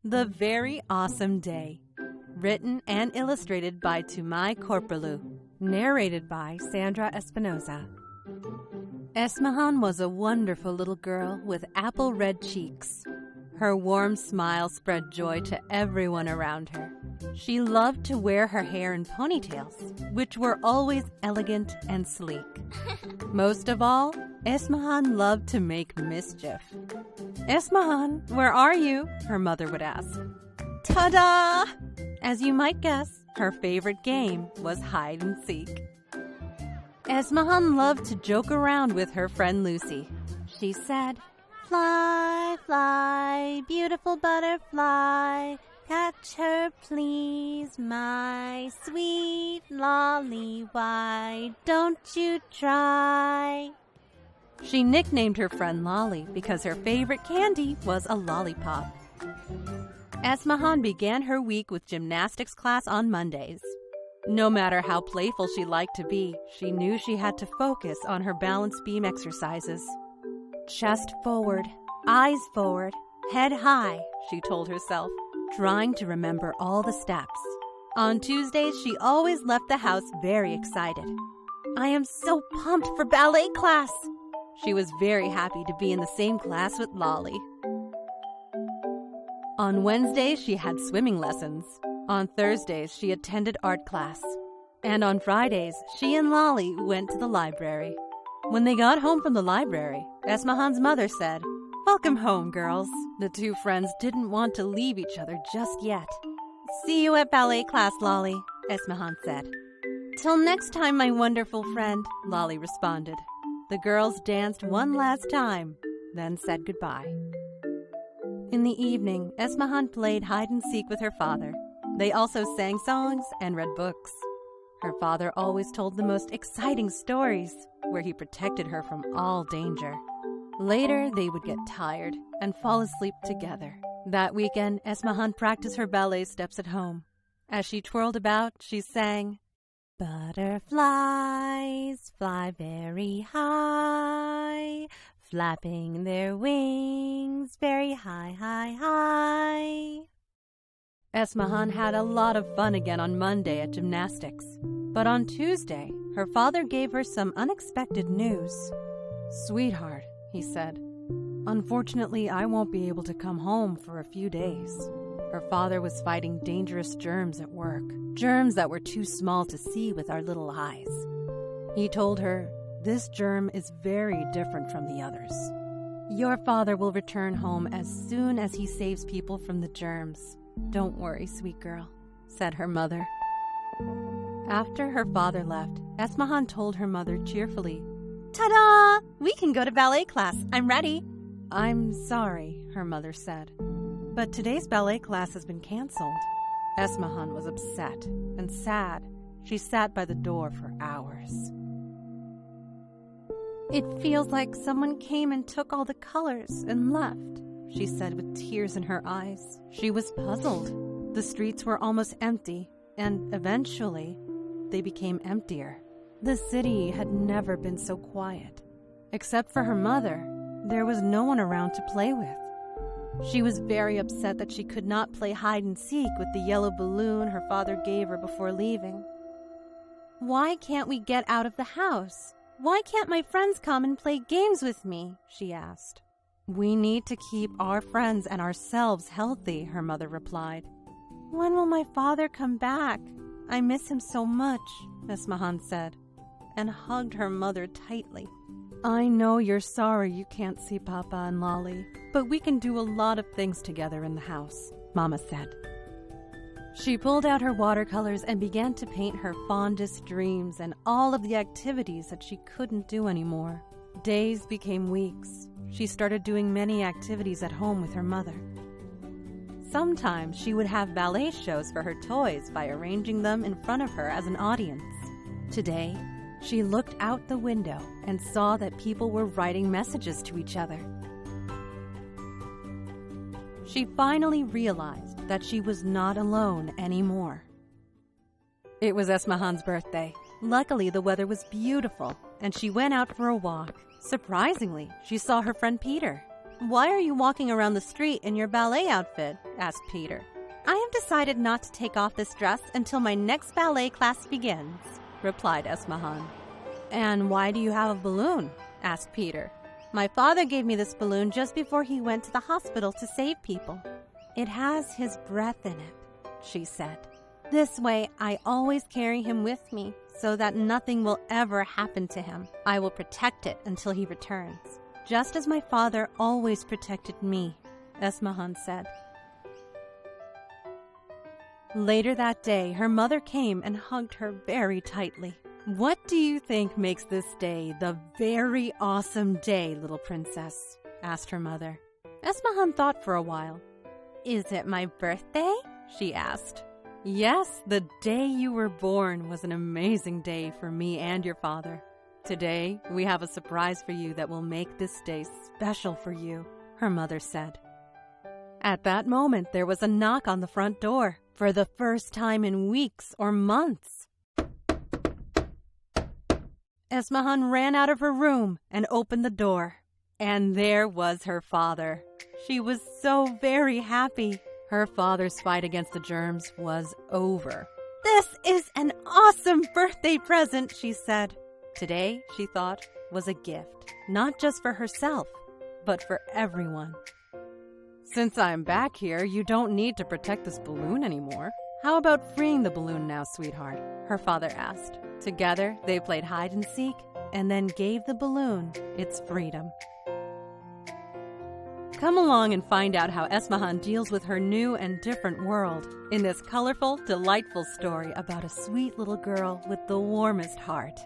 The Very Awesome Day. Written and illustrated by Tumai Korpulu. Narrated by Sandra Espinoza. Esmahan was a wonderful little girl with apple-red cheeks. Her warm smile spread joy to everyone around her. She loved to wear her hair in ponytails, which were always elegant and sleek. Most of all, Esmahan loved to make mischief. "Esmahan, where are you?" her mother would ask. Ta-da! As you might guess, her favorite game was hide and seek. Esmahan loved to joke around with her friend Lucy. She said, "Fly, fly, beautiful butterfly, catch her please, my sweet lolly, why don't you try?" She nicknamed her friend Lolly because her favorite candy was a lollipop. Esmahan began her week with gymnastics class on Mondays. No matter how playful she liked to be, she knew she had to focus on her balance beam exercises. Chest forward, eyes forward, head high, she told herself, trying to remember all the steps. On Tuesdays, she always left the house very excited. "I am so pumped for ballet class!" She was very happy to be in the same class with Lolly. On Wednesdays, she had swimming lessons. On Thursdays, she attended art class. And on Fridays, she and Lolly went to the library. When they got home from the library, Esmahan's mother said, "Welcome home, girls." The two friends didn't want to leave each other just yet. "See you at ballet class, Lolly," Esmahan said. "Till next time, my wonderful friend," Lolly responded. The girls danced one last time, then said goodbye. In the evening, Esmahan played hide and seek with her father. They also sang songs and read books. Her father always told the most exciting stories, where he protected her from all danger. Later, they would get tired and fall asleep together. That weekend, Esmahan practiced her ballet steps at home. As she twirled about, she sang, "Butterflies fly very high, flapping their wings very high, high, high." Esmahan had a lot of fun again on Monday at gymnastics. But on Tuesday, her father gave her some unexpected news. "Sweetheart," he said, "unfortunately, I won't be able to come home for a few days." Her father was fighting dangerous germs at work, germs that were too small to see with our little eyes. He told her, "This germ is very different from the others. Your father will return home as soon as he saves people from the germs. Don't worry, sweet girl," said her mother. After her father left, Esmahan told her mother cheerfully, "Ta-da! We can go to ballet class. I'm ready." "I'm sorry," her mother said, "but today's ballet class has been canceled." Esmahan was upset and sad. She sat by the door for hours. "It feels like someone came and took all the colors and left," she said with tears in her eyes. She was puzzled. The streets were almost empty, and eventually, they became emptier. The city had never been so quiet. Except for her mother, there was no one around to play with. She was very upset that she could not play hide and seek with the yellow balloon her father gave her before leaving. "Why can't we get out of the house? Why can't my friends come and play games with me?" she asked. "We need to keep our friends and ourselves healthy," her mother replied. "When will my father come back? I miss him so much," Esmahan said, and hugged her mother tightly. "I know you're sorry you can't see Papa and Lolly, but we can do a lot of things together in the house," Mama said. She pulled out her watercolors and began to paint her fondest dreams and all of the activities that she couldn't do anymore. Days became weeks. She started doing many activities at home with her mother. Sometimes she would have ballet shows for her toys by arranging them in front of her as an audience. Today, she looked out the window and saw that people were writing messages to each other. She finally realized that she was not alone anymore. It was Esmahan's birthday. Luckily, the weather was beautiful, and she went out for a walk. Surprisingly, she saw her friend Peter. "Why are you walking around the street in your ballet outfit?" asked Peter. "I have decided not to take off this dress until my next ballet class begins," replied Esmahan. "And why do you have a balloon?" asked Peter. "My father gave me this balloon just before he went to the hospital to save people. It has his breath in it," she said. "This way, I always carry him with me so that nothing will ever happen to him. I will protect it until he returns, just as my father always protected me," Esmahan said. Later that day, her mother came and hugged her very tightly. "What do you think makes this day the very awesome day, little princess?" asked her mother. Esmahan thought for a while. "Is it my birthday?" she asked. "Yes, the day you were born was an amazing day for me and your father. Today, we have a surprise for you that will make this day special for you," her mother said. At that moment, there was a knock on the front door, for the first time in weeks or months. Esmahan ran out of her room and opened the door. And there was her father. She was so very happy. Her father's fight against the germs was over. "This is an awesome birthday present," she said. Today, she thought, was a gift, not just for herself, but for everyone. "Since I'm back here, you don't need to protect this balloon anymore. How about freeing the balloon now, sweetheart?" her father asked. Together, they played hide and seek and then gave the balloon its freedom. Come along and find out how Esmahan deals with her new and different world in this colorful, delightful story about a sweet little girl with the warmest heart.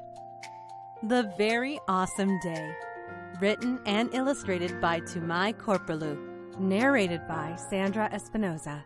The Very Awesome Day. Written and illustrated by Tumai Korpulu. Narrated by Sandra Espinoza.